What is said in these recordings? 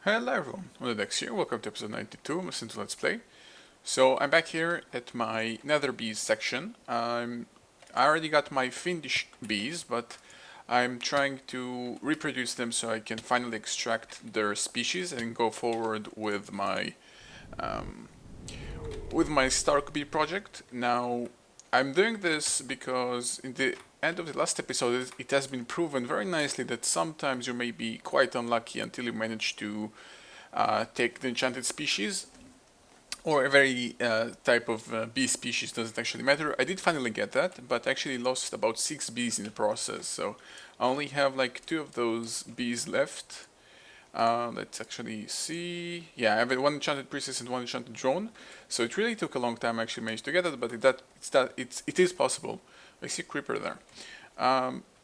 Hello everyone, odedex here, welcome to episode 92 of my Let's Play. So I'm back here at my nether bees section. I already got my finished bees, but I'm trying to reproduce them so I can finally extract their species and go forward um, with my Stark Bee project. Now, I'm doing this because in the end of the last episode, it has been proven very nicely that sometimes you may be quite unlucky until you manage to take the enchanted species or a very type of bee species, doesn't actually matter. I did finally get that, but actually lost about 6 bees in the process, so I only have like 2 of those bees left. Let's actually see. Yeah, I have one enchanted priestess and one enchanted drone. So it really took a long time actually managed to get it, but it is possible. I see a creeper there.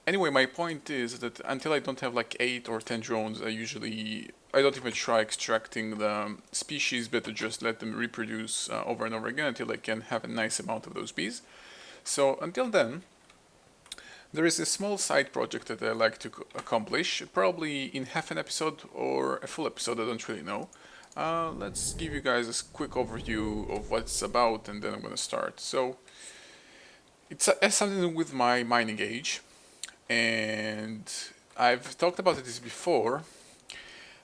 Anyway, my point is that until I don't have like 8 or 10 drones, I don't even try extracting the species, but to just let them reproduce over and over again until I can have a nice amount of those bees. So until then, there is a small side project that I like to accomplish, probably in half an episode or a full episode, I don't really know. Let's give you guys a quick overview of what it's about and then I'm going to start. So, it's something to do with my mining age, and I've talked about this before,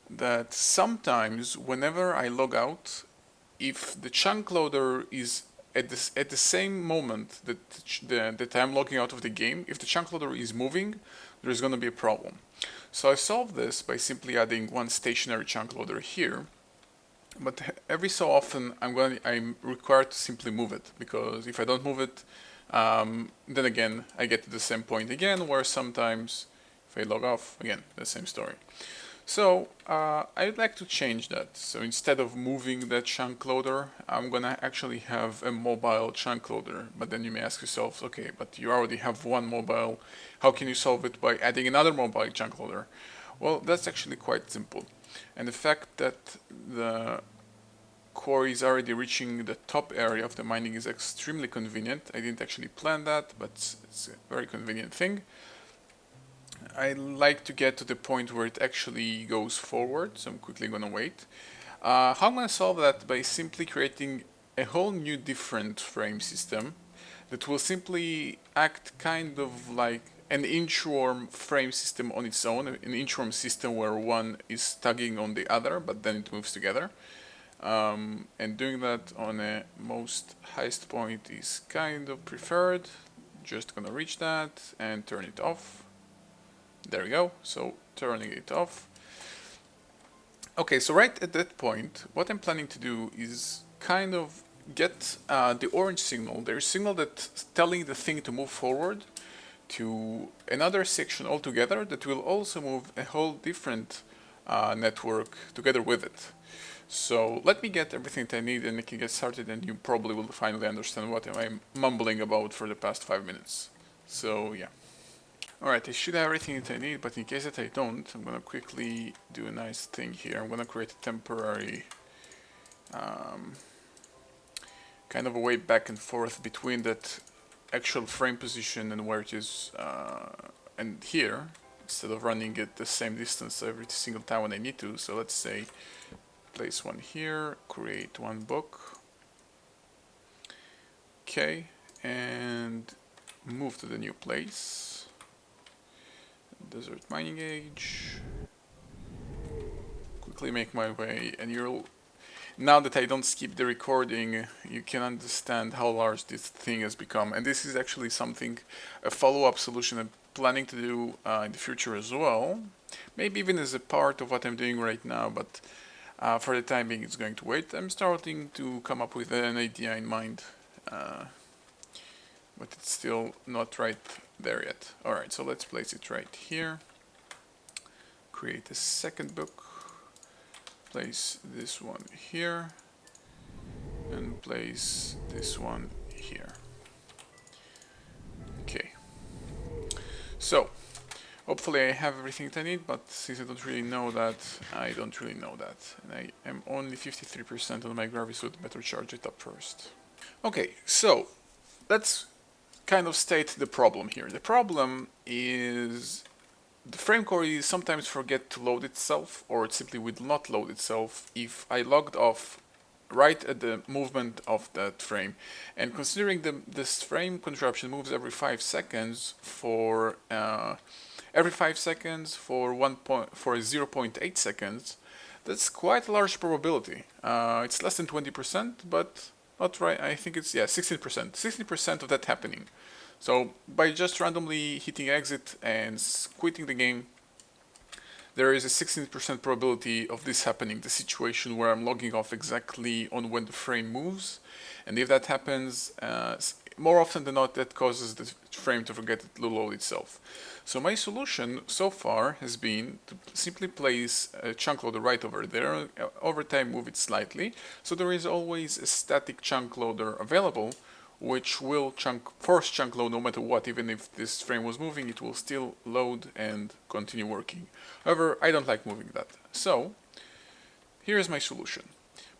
that sometimes whenever I log out, if the chunk loader is at the same moment that I'm logging out of the game, if the chunk loader is moving, there's going to be a problem. So I solved this by simply adding one stationary chunk loader here, but every so often I'm required to simply move it, because if I don't move it, then again I get to the same point again, where sometimes if I log off, again the same story. So I'd like to change that. So instead of moving that chunk loader, I'm gonna actually have a mobile chunk loader. But then you may ask yourself, okay, but you already have one mobile. How can you solve it by adding another mobile chunk loader? Well, that's actually quite simple. And the fact that the quarry is already reaching the top area of the mining is extremely convenient. I didn't actually plan that, but it's a very convenient thing. I like to get to the point where it actually goes forward, so I'm quickly gonna wait. How I'm gonna solve that? By simply creating a whole new different frame system that will simply act kind of like an Inchworm frame system on its own, an Inchworm system where one is tugging on the other, but then it moves together. And doing that on a most highest point is kind of preferred. Just gonna reach that and turn it off. There we go, so turning it off. Okay, so right at that point, what I'm planning to do is kind of get the orange signal, there's a signal that's telling the thing to move forward to another section altogether that will also move a whole different network together with it. So let me get everything that I need and I can get started, and you probably will finally understand what I'm mumbling about for the past 5 minutes. So yeah. Alright, I should have everything that I need, but in case that I don't, I'm gonna quickly do a nice thing here. I'm gonna create a temporary kind of a way back and forth between that actual frame position and where it is and here, instead of running it the same distance every single time when I need to. So let's say place one here, create one book, okay, and move to the new place. Desert mining age. Quickly make my way, and now that I don't skip the recording, you can understand how large this thing has become. And this is actually a follow-up solution I'm planning to do in the future as well. Maybe even as a part of what I'm doing right now, but for the time being it's going to wait. I'm starting to come up with an idea in mind, but it's still not right there yet. Alright, so let's place it right here. Create a second book. Place this one here. And place this one here. Okay. So, hopefully I have everything that I need, but since I don't really know that, I don't really know that. And I am only 53% on my gravity, so better charge it up first. Okay, so let's kind of state the problem here. The problem is the frame core sometimes forget to load itself, or it simply will not load itself if I logged off right at the movement of that frame. And considering this frame contraption moves every 5 seconds for every 5 seconds for 0.8 seconds, that's quite a large probability. It's less than 20%, but not right. I think it's 16%. 16% of that happening. So by just randomly hitting exit and quitting the game, there is a 16% probability of this happening, the situation where I'm logging off exactly on when the frame moves. And if that happens, more often than not, that causes the frame to forget to load itself. So my solution so far has been to simply place a chunk loader right over there, over time move it slightly, so there is always a static chunk loader available, which will force chunk load no matter what. Even if this frame was moving, it will still load and continue working. However, I don't like moving that. So here's my solution.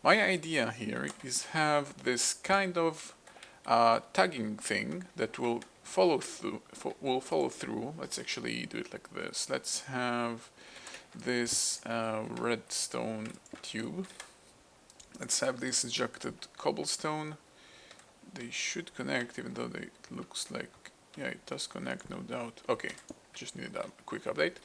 My idea here is have this kind of tagging thing that will follow through. Let's actually do it like this. Let's have this redstone tube. Let's have this injected cobblestone. They should connect, even though it looks like, yeah, it does connect, no doubt. Okay, just needed a quick update.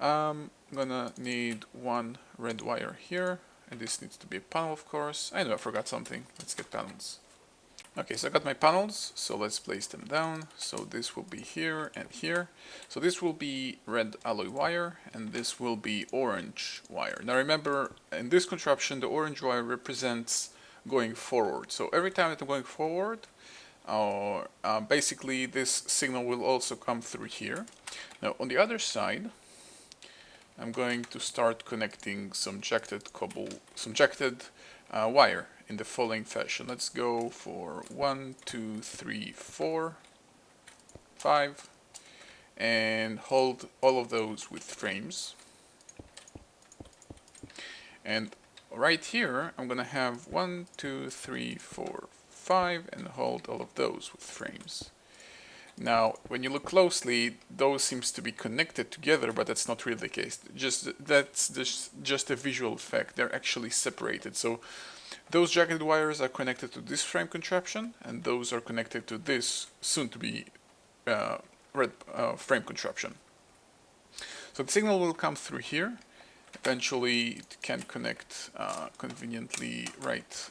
I'm gonna need one red wire here, and this needs to be a panel, of course. I know I forgot something. Let's get panels. Okay, so I got my panels, so let's place them down. So this will be here and here. So this will be red alloy wire, and this will be orange wire. Now remember, in this contraption, the orange wire represents going forward. So every time that I'm going forward, basically this signal will also come through here. Now on the other side, I'm going to start connecting some jacketed wire in the following fashion. Let's go for 1, 2, 3, 4, 5, and hold all of those with frames. And right here, I'm gonna have 1, 2, 3, 4, 5, and hold all of those with frames. Now, when you look closely, those seems to be connected together, but that's not really the case. That's just a visual effect. They're actually separated. So those jacketed wires are connected to this frame contraption, and those are connected to this soon-to-be red frame contraption. So the signal will come through here. Eventually, it can connect conveniently right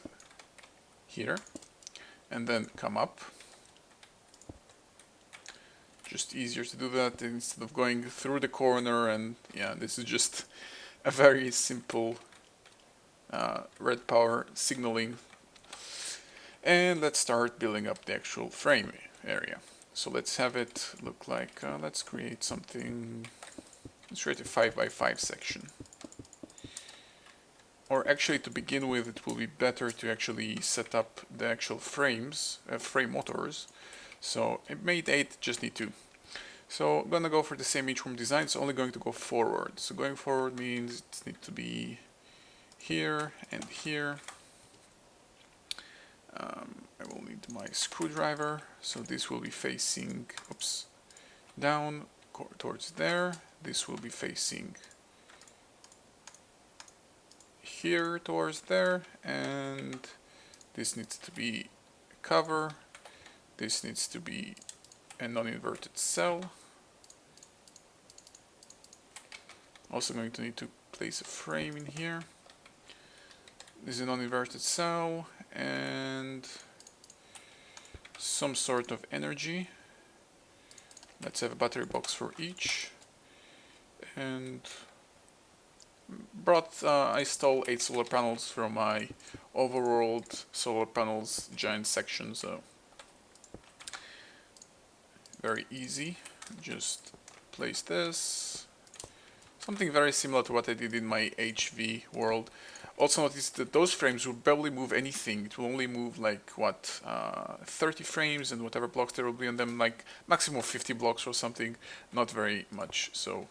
here, and then come up. Just easier to do that instead of going through the corner, and yeah, this is just a very simple red power signaling. And let's start building up the actual frame area. So let's have it look like, let's create something, let's create a 5x5 section. Or actually, to begin with, it will be better to actually set up the actual frames, frame motors. So it made 8, just need 2. So I'm gonna go for the same Inchworm design, it's only going to go forward. So going forward means it needs to be here and here. I will need my screwdriver, so this will be facing, down towards there. This will be facing here towards there, and this needs to be a cover. This needs to be a non-inverted cell. Also going to need to place a frame in here. This is a non-inverted cell and some sort of energy. Let's have a battery box for each. And I stole 8 solar panels from my overworld solar panels giant section, so very easy. Just place this. Something very similar to what I did in my HV world. Also notice that those frames will barely move anything. It will only move like, what, 30 frames, and whatever blocks there will be on them, like maximum 50 blocks or something. Not very much, so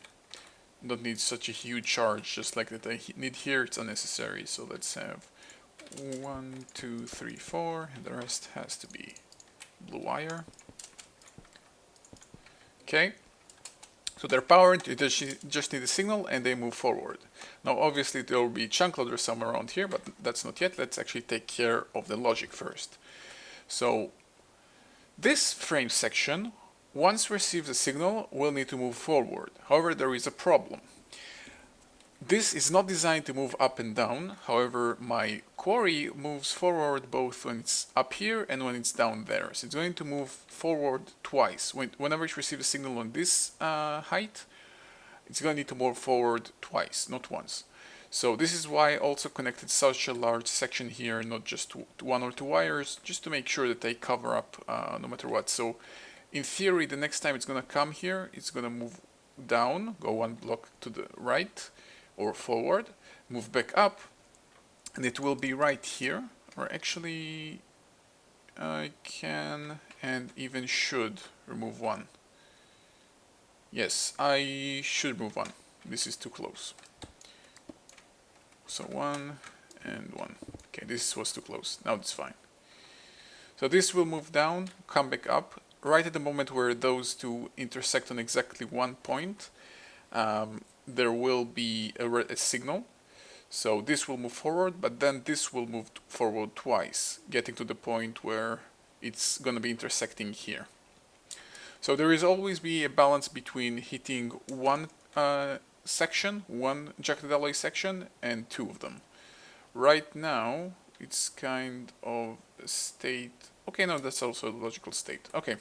don't need such a huge charge, just like that I need here, it's unnecessary. So let's have 1, 2, 3, 4, and the rest has to be blue wire. Okay, So they're powered, you just need a signal and they move forward. Now obviously there will be chunk loader somewhere around here, but that's not yet. Let's actually take care of the logic first. So this frame section, once receives a signal, will need to move forward. However, there is a problem. This is not designed to move up and down. However, my quarry moves forward both when it's up here and when it's down there. So it's going to move forward twice. Whenever it receives a signal on this height, it's going to need to move forward twice, not once. So this is why I also connected such a large section here, not just one or two wires, just to make sure that they cover up no matter what. So in theory, the next time it's going to come here, it's going to move down, go one block to the right or forward, move back up, and it will be right here. Or actually, I can and even should remove one. Yes, I should move one. This is too close. So one and one. Okay, this was too close. Now it's fine. So this will move down, come back up. Right at the moment where those two intersect on exactly one point, there will be a signal. So this will move forward, but then this will move forward twice, getting to the point where it's going to be intersecting here. So there is always be a balance between hitting one section, one jagged alloy section, and two of them. Right now, it's kind of a state. Okay, no, that's also a logical state. Okay.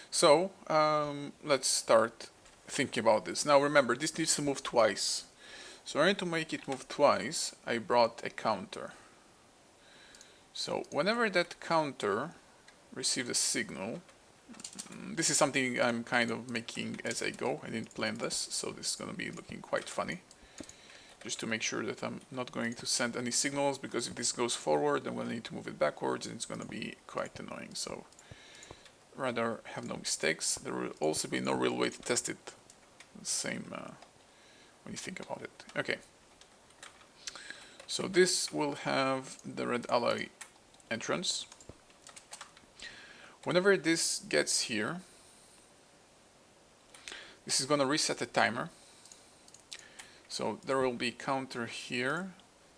So let's start thinking about this. Now remember, this needs to move twice. So in order to make it move twice, I brought a counter. So whenever that counter receives a signal, this is something I'm kind of making as I go. I didn't plan this, so this is going to be looking quite funny. Just to make sure that I'm not going to send any signals, because if this goes forward, I'm going to need to move it backwards, and it's going to be quite annoying. So rather have no mistakes. There will also be no real way to test it. The same when you think about it. Okay. So this will have the red alloy entrance. Whenever this gets here, this is going to reset the timer. So there will be counter here,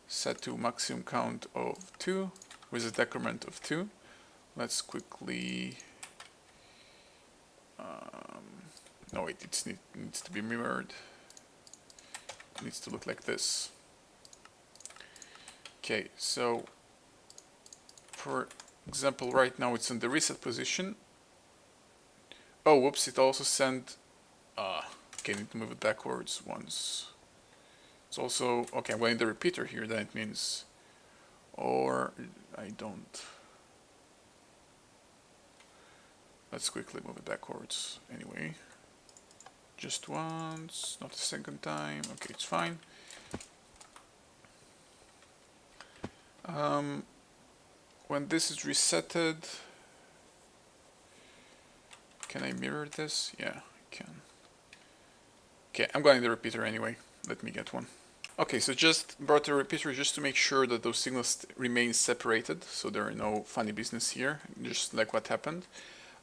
set to maximum count of 2 with a decrement of 2. Let's quickly... no, wait, it needs to be mirrored. It needs to look like this. Okay, so for example, right now it's in the reset position. Oh, whoops, it also sent... okay, I need to move it backwards once. It's also... okay, I'm going the repeater here, then it means... or I don't... let's quickly move it backwards anyway. Just once, not a second time. Okay, it's fine. When this is resetted, can I mirror this? Yeah, I can. Okay, I'm going the repeater anyway. Let me get one. Okay, so just brought the repeater just to make sure that those signals remain separated, so there are no funny business here, just like what happened.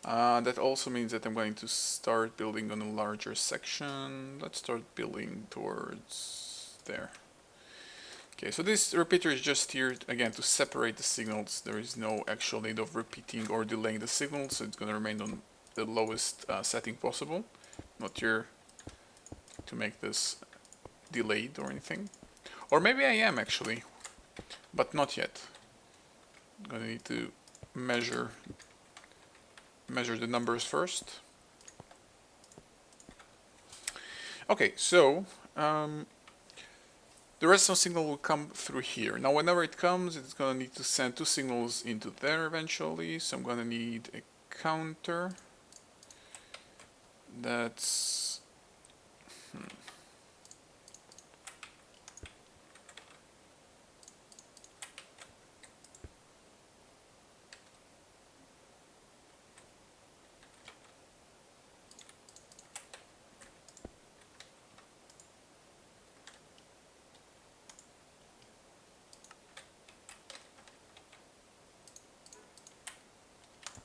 That also means that I'm going to start building on a larger section. Let's start building towards there. Okay, so this repeater is just here, again, to separate the signals. There is no actual need of repeating or delaying the signals, so it's going to remain on the lowest setting possible. Not here to make this delayed or anything. Or maybe I am, actually, but not yet. I'm going to need to measure the numbers first. Okay, so the redstone signal will come through here. Now whenever it comes, it's going to need to send two signals into there eventually, so I'm going to need a counter that's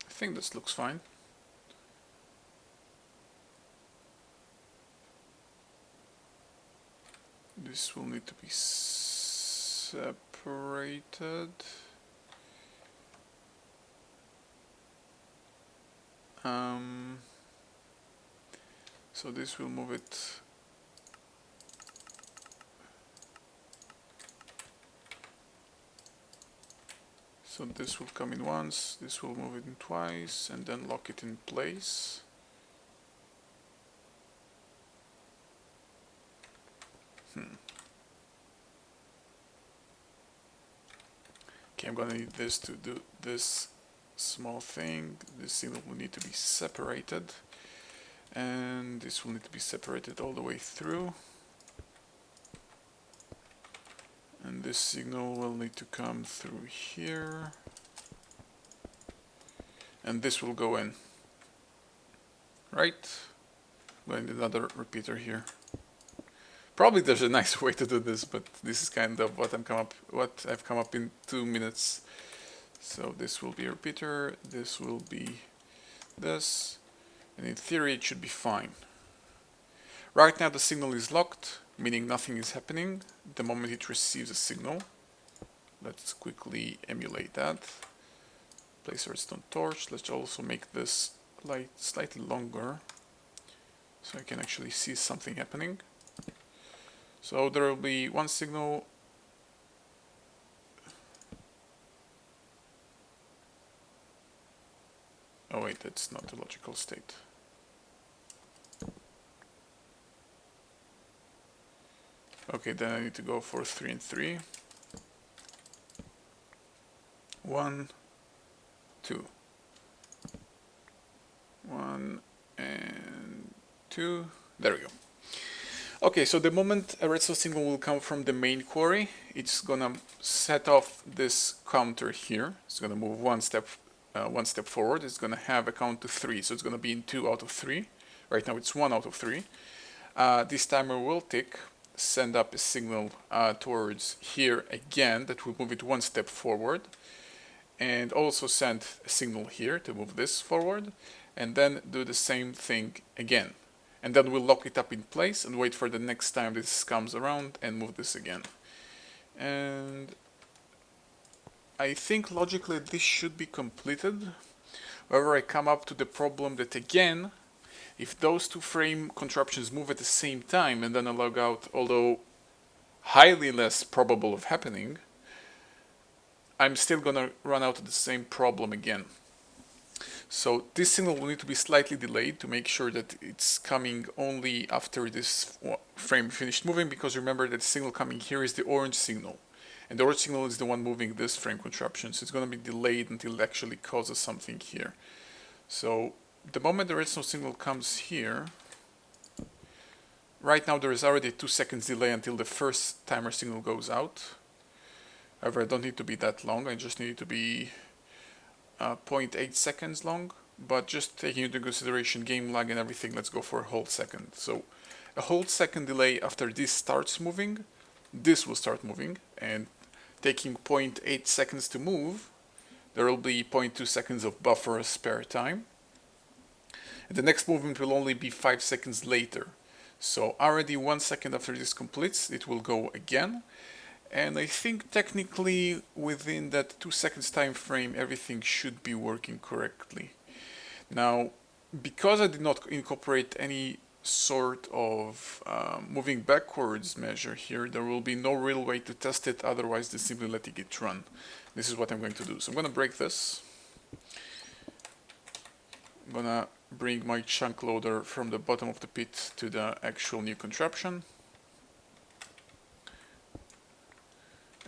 I think this looks fine. this will need to be separated. So this will move it. So this will come in once, this will move it in twice, and then lock it in place. Okay, I'm gonna need this to do this small thing. This signal will need to be separated, and this will need to be separated all the way through. And this signal will need to come through here, and this will go in. Right? I'm going to need another repeater here. Probably there's a nicer way to do this, but this is kind of what I've come up in 2 minutes. So this will be a repeater, this will be this, and in theory it should be fine. Right now the signal is locked, meaning nothing is happening the moment it receives a signal. Let's quickly emulate that. Place a redstone torch. Let's also make this light slightly longer so I can actually see something happening. So there will be one signal. Oh wait, that's not the logical state. Okay, then I need to go for 3 and 3. 1, 2. 1 and 2. There we go. Okay, so the moment a redstone signal will come from the main quarry, it's gonna set off this counter here. It's gonna move one step forward. It's gonna have a count to 3, so it's gonna be in 2 out of 3. Right now it's 1 out of 3. This timer will tick, send up a signal towards here again that will move it 1 step forward, and also send a signal here to move this forward, and then do the same thing again. And then we'll lock it up in place and wait for the next time this comes around and move this again. And I think logically this should be completed. However, I come up to the problem that again, if those two frame contraptions move at the same time and then a log out, although highly less probable of happening, I'm still gonna run out of the same problem again. So this signal will need to be slightly delayed to make sure that it's coming only after this frame finished moving, because remember that the signal coming here is the orange signal. And the orange signal is the one moving this frame contraption, so it's going to be delayed until it actually causes something here. So the moment the redstone signal comes here, right now there is already a 2 seconds delay until the first timer signal goes out. However, I don't need to be that long, I just need it to be 0.8 seconds long, but just taking into consideration game lag and everything, let's go for a whole second. So a whole second delay after this starts moving, this will start moving, and taking 0.8 seconds to move, there will be 0.2 seconds of buffer spare time. And the next movement will only be 5 seconds later. So already 1 second after this completes, it will go again. And I think technically within that 2 seconds time frame everything should be working correctly. Now, because I did not incorporate any sort of moving backwards measure here, there will be no real way to test it, otherwise just simply letting it run. This is what I'm going to do. So I'm going to break this. I'm going to bring my chunk loader from the bottom of the pit to the actual new contraption.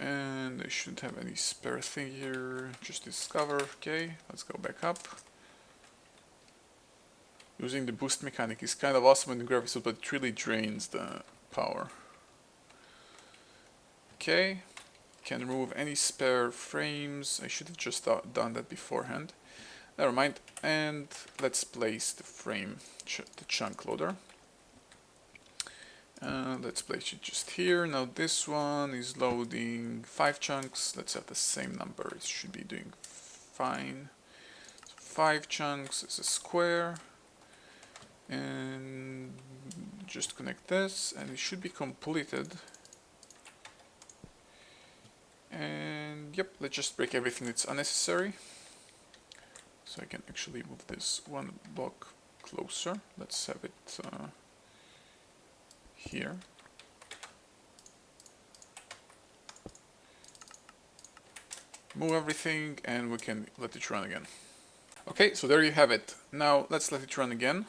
And I shouldn't have any spare thing here, just discover. Okay, let's go back up. Using the boost mechanic is kind of awesome in the graphics, but it really drains the power. Okay, can remove any spare frames. I should have just done that beforehand. Never mind. And let's place the frame, the chunk loader. Let's place it just here. Now this one is loading 5 chunks. Let's have the same number. It should be doing fine. 5 chunks is a square. And just connect this and it should be completed Yep, let's just break everything that's unnecessary. So I can actually move this one block closer. Let's have it here. Move everything and we can let it run again. Okay, so there you have it. Now let's let it run again.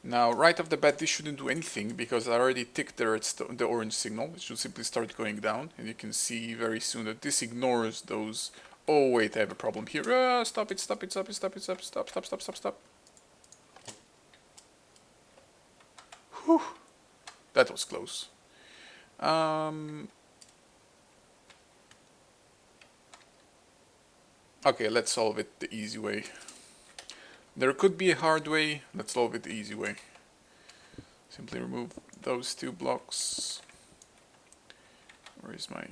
Now right off the bat this shouldn't do anything because I already ticked the orange signal. It should simply start going down, and you can see very soon that this ignores those. Oh wait, I have a problem here. Stop it, stop it, stop it, stop it, stop, stop, stop, stop, stop, stop. Whew. That was close. Okay, let's solve it the easy way. There could be a hard way. Let's solve it the easy way. Simply remove those two blocks. Where is my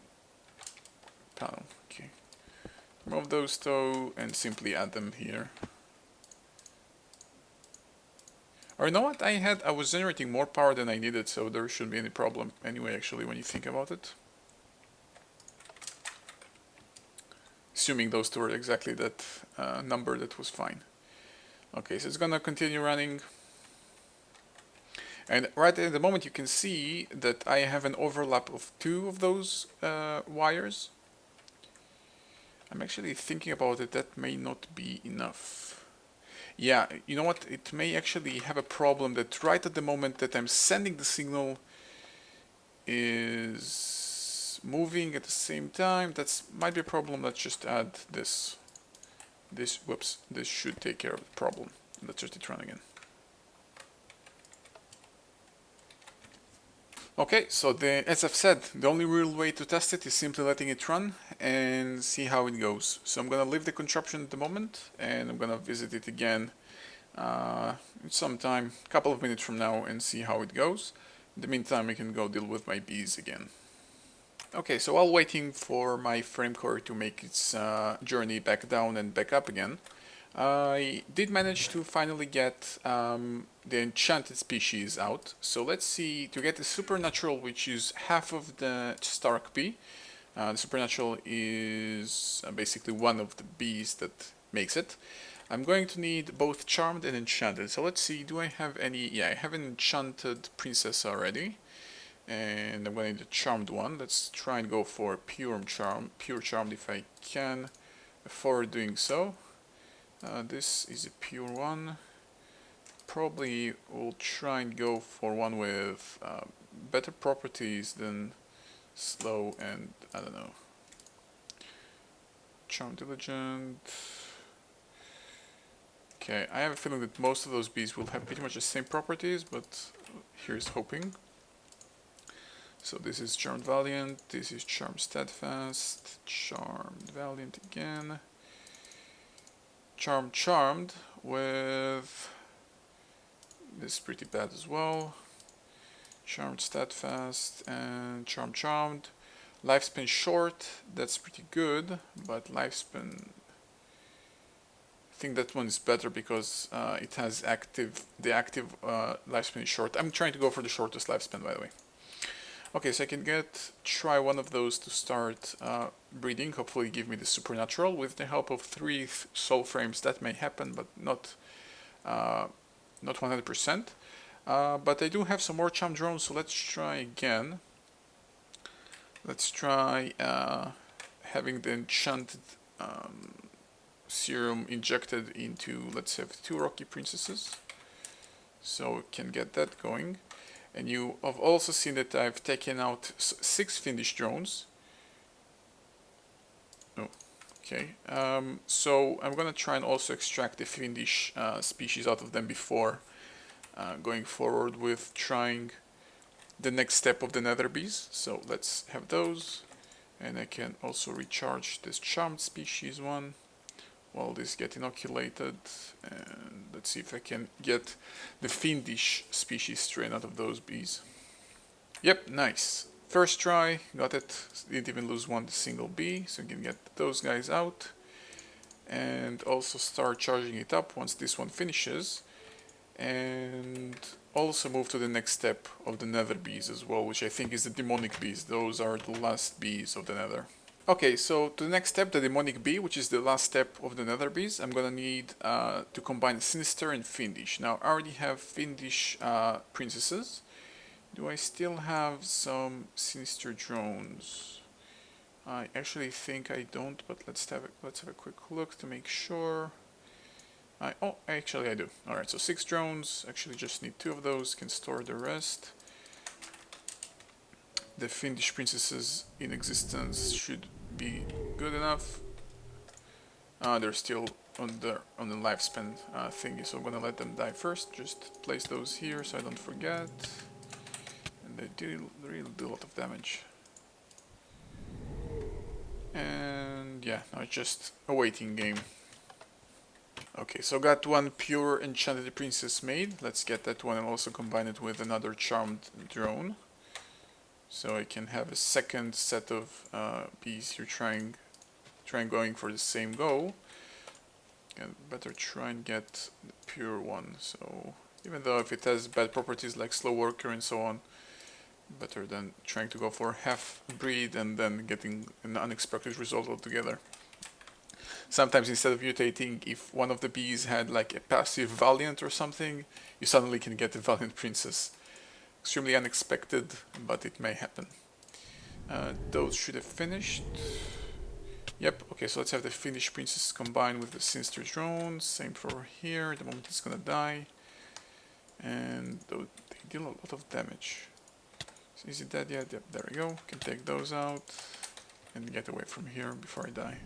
panel? Okay. Remove those two and simply add them here. Or you know what? I was generating more power than I needed, so there shouldn't be any problem anyway, actually, when you think about it. Assuming those two are exactly that number, that was fine. Okay, so it's gonna continue running. And right at the moment you can see that I have an overlap of two of those wires. I'm actually thinking about it, that may not be enough. Yeah, you know what, it may actually have a problem that right at the moment that I'm sending the signal is moving at the same time. That's might be a problem. Let's just add this. Whoops, this should take care of the problem. Let's just run again. Okay, so as I've said, the only real way to test it is simply letting it run and see how it goes. So I'm gonna leave the contraption at the moment and I'm gonna visit it again sometime, a couple of minutes from now, and see how it goes. In the meantime, I can go deal with my bees again. Okay, so while waiting for my frame core to make its journey back down and back up again, I did manage to finally get the enchanted species out. So let's see, to get the supernatural, which is half of the Stark bee. The supernatural is basically one of the bees that makes it. I'm going to need both charmed and enchanted. So let's see, do I have any? Yeah, I have an enchanted princess already. And I'm going to need a charmed one. Let's try and go for pure charmed if I can afford doing so. This is a pure one. Probably will try and go for one with better properties than slow and, I don't know, charm diligent. Okay, I have a feeling that most of those bees will have pretty much the same properties, but here's hoping. So this is charmed valiant, this is charmed steadfast, charmed valiant again, charmed with this is pretty bad as well, charmed steadfast and charmed. Lifespan short, that's pretty good, but lifespan, I think that one is better because it has the active lifespan is short. I'm trying to go for the shortest lifespan, by the way. Okay, so I can try one of those to start breeding, hopefully give me the supernatural. With the help of 3 soul frames that may happen, but not 100%. But I do have some more charm drones, so let's try again. Let's try having the enchanted serum injected into, let's have 2 rocky princesses. So we can get that going. And you have also seen that I've taken out 6 Finnish drones. Oh, okay. So I'm gonna try and also extract the Finnish species out of them before going forward with trying the next step of the nether bees. So let's have those. And I can also recharge this charmed species one while this get inoculated, and let's see if I can get the Finnish species strain out of those bees. Yep, nice. First try, got it. Didn't even lose one single bee, so you can get those guys out. And also start charging it up once this one finishes. And also move to the next step of the nether bees as well, which I think is the demonic bees. Those are the last bees of the nether. Okay, so to the next step, the demonic bee, which is the last step of the nether bees, I'm gonna need to combine sinister and fiendish. Now I already have fiendish princesses. Do I still have some sinister drones? I actually think I don't, but let's have a quick look to make sure. Oh, actually I do. Alright, so 6 drones, actually just need 2 of those, can store the rest. The fiendish princesses in existence should be good enough. They're still on the lifespan thingy, so I'm gonna let them die first. Just place those here so I don't forget. And they really do a lot of damage. And yeah, now it's just a waiting game. Okay, so got one pure enchanted princess made. Let's get that one and also combine it with another charmed drone. So I can have a second set of bees here trying going for the same goal. And better try and get the pure one. So even though if it has bad properties like slow worker and so on, better than trying to go for half breed and then getting an unexpected result altogether. Sometimes instead of mutating, if one of the bees had like a passive Valiant or something, you suddenly can get a Valiant Princess. Extremely unexpected, but it may happen. Those should have finished. Yep, okay, so let's have the finished princess combined with the sinister drones. Same for here, the moment it's gonna die. And they deal a lot of damage. So is it dead yet? Yep, there we go. Can take those out and get away from here before I die.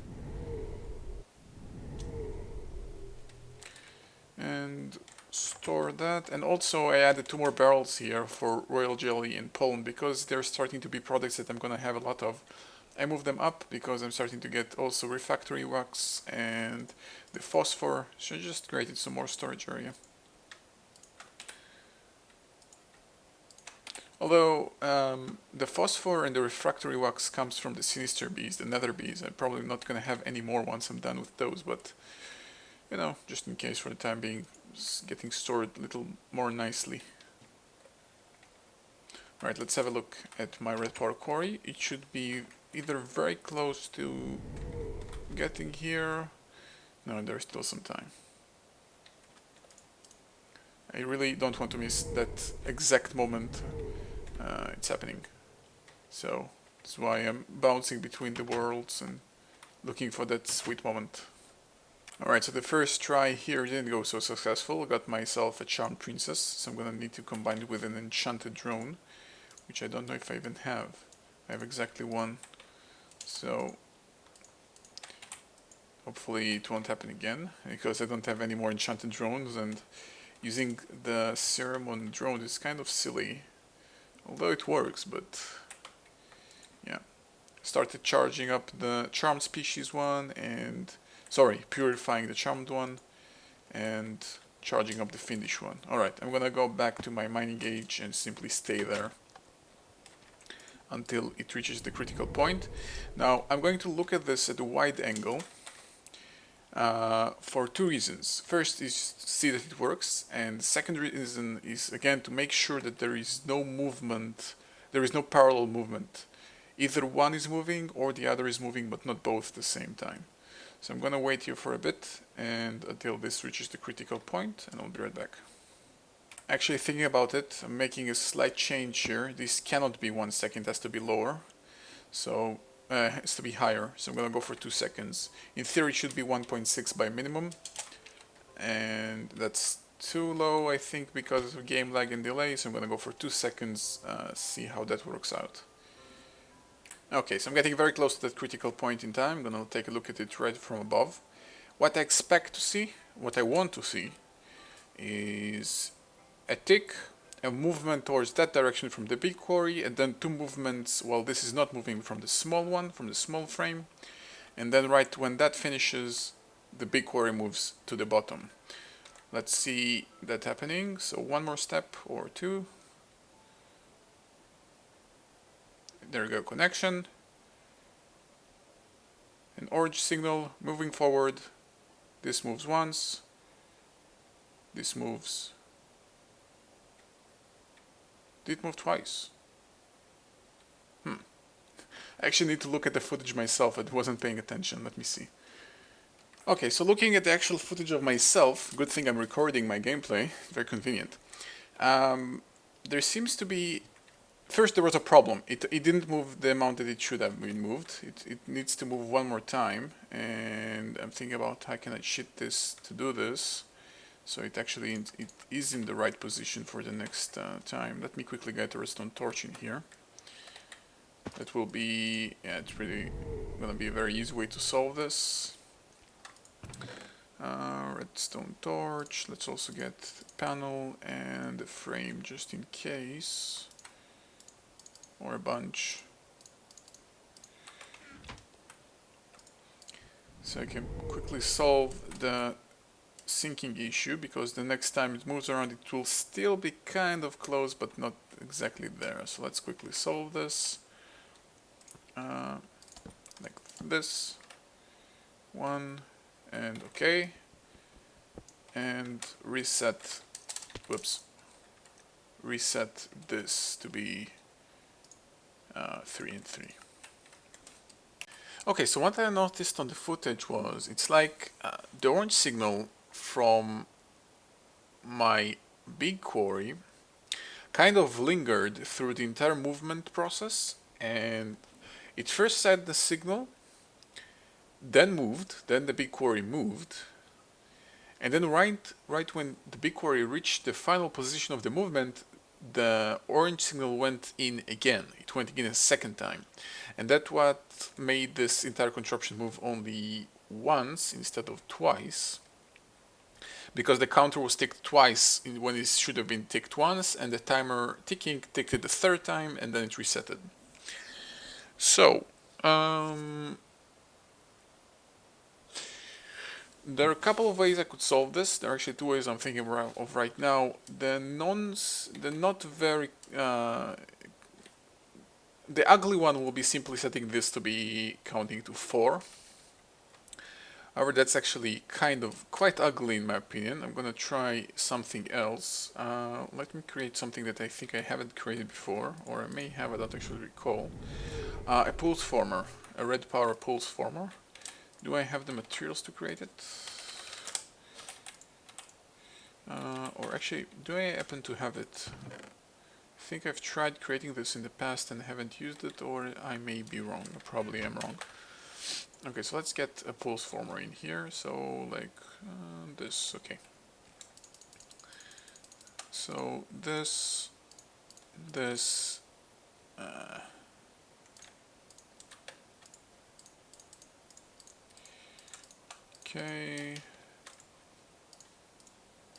And store that. And also I added 2 more barrels here for royal jelly and pollen because they're starting to be products that I'm gonna have a lot of. I moved them up because I'm starting to get also refractory wax and the phosphor, so I just created some more storage area. Although the phosphor and the refractory wax comes from the sinister bees, the nether bees. I'm probably not going to have any more once I'm done with those, but you know, just in case for the time being, it's getting stored a little more nicely. Alright, let's have a look at my red powder quarry. It should be either very close to getting here. No, there's still some time. I really don't want to miss that exact moment it's happening. So that's why I'm bouncing between the worlds and looking for that sweet moment. Alright, so the first try here didn't go so successful. I got myself a charmed princess, so I'm gonna need to combine it with an enchanted drone, which I don't know if I even have. I have exactly one. So hopefully it won't happen again, because I don't have any more enchanted drones, and using the serum on drone is kind of silly. Although it works, but yeah. Started charging up the charmed species one and purifying the charmed one and charging up the fiendish one. Alright, I'm gonna go back to my mining gauge and simply stay there until it reaches the critical point. Now I'm going to look at this at a wide angle for 2 reasons. First is to see that it works, and the second reason is again to make sure that there is no movement, there is no parallel movement. Either one is moving or the other is moving, but not both at the same time. So I'm gonna wait here for a bit and until this reaches the critical point, and I'll be right back. Actually, thinking about it, I'm making a slight change here. This cannot be 1 second, it has to be lower. So it has to be higher, so I'm gonna go for 2 seconds. In theory it should be 1.6 by minimum, and that's too low I think because of game lag and delay, so I'm gonna go for 2 seconds, see how that works out. Okay, so I'm getting very close to that critical point in time. I'm gonna take a look at it right from above. What I expect to see, what I want to see, is a tick, a movement towards that direction from the big quarry, and then 2 movements while this is not moving from the small one, from the small frame, and then right when that finishes, the big quarry moves to the bottom. Let's see that happening. So 1 more step or 2. There we go, connection. An orange signal moving forward. This moves once. This moves. Did it move twice? I actually need to look at the footage myself. I wasn't paying attention. Let me see. Okay, so looking at the actual footage of myself, good thing I'm recording my gameplay, very convenient. There seems to be... First, there was a problem. It didn't move the amount that it should have been moved. It needs to move one more time, and I'm thinking about how can I cheat this to do this, so it actually it is in the right position for the next time. Let me quickly get a redstone torch in here. That will be... yeah, it's really gonna be a very easy way to solve this. Redstone torch. Let's also get a panel and a frame just in case. Or a bunch. So I can quickly solve the sinking issue, because the next time it moves around it will still be kind of close but not exactly there. So let's quickly solve this. Like this. One. And okay. And reset. Whoops. Reset this to be 3 and 3. Okay, so what I noticed on the footage was it's like the orange signal from my big quarry kind of lingered through the entire movement process, and it first set the signal, then moved, then the big quarry moved, and then right when the big quarry reached the final position of the movement, the orange signal went in again. It went in a second time, and that's what made this entire contraption move only once instead of twice, because the counter was ticked twice when it should have been ticked once, and the timer ticking ticked it the third time, and then it resetted. So there are a couple of ways I could solve this. There are actually two ways I'm thinking of right now. The ugly one will be simply setting this to be counting to 4. However, that's actually kind of quite ugly in my opinion. I'm gonna try something else. Let me create something that I think I haven't created before, or I may have, I don't actually recall. A pulse former, a red power pulse former. Do I have the materials to create it? Or actually, do I happen to have it? I think I've tried creating this in the past and haven't used it, or I may be wrong. I probably am wrong. Okay, so let's get a pulse former in here. So like this, okay. So this, okay.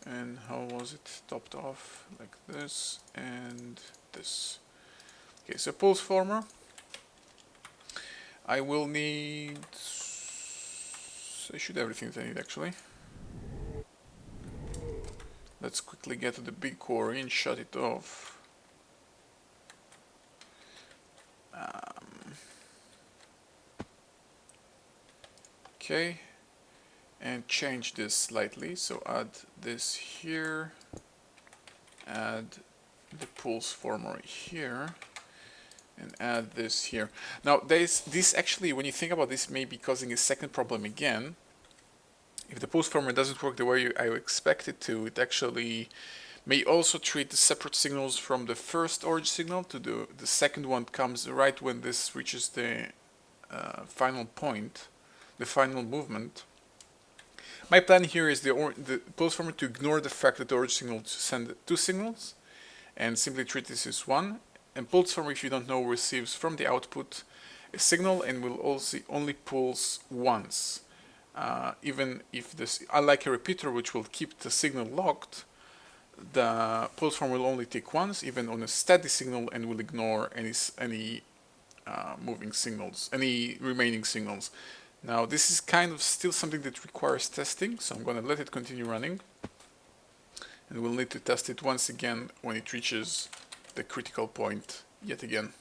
And how was it topped off? Like this and this. Okay, so pulse former. I will need... I should have everything that I need actually. Let's quickly get to the big quarry and shut it off. Okay. And change this slightly, so add this here, add the pulse former here, and add this here. Now this actually, when you think about this, may be causing a second problem again. If the pulse former doesn't work the way I expect it to, it actually may also treat the separate signals from the first orange signal to the second one comes right when this reaches the final point, the final movement. My plan here is the pulse former to ignore the fact that the orange signal send 2 signals and simply treat this as 1. And pulse former, if you don't know, receives from the output a signal and will also only pulse once. Even if this, unlike a repeater which will keep the signal locked, the pulse former will only tick once, even on a steady signal, and will ignore any moving signals, any remaining signals. Now this is kind of still something that requires testing, so I'm going to let it continue running, and we'll need to test it once again when it reaches the critical point yet again.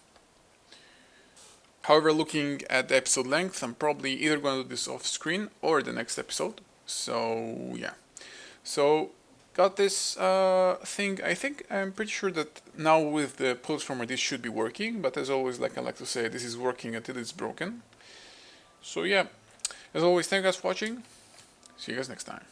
However, looking at the episode length, I'm probably either going to do this off screen or the next episode. So yeah, so got this thing. I'm pretty sure that now with the pulse former this should be working, but as always, like I like to say, this is working until it's broken. So yeah, as always, thank you guys for watching. See you guys next time.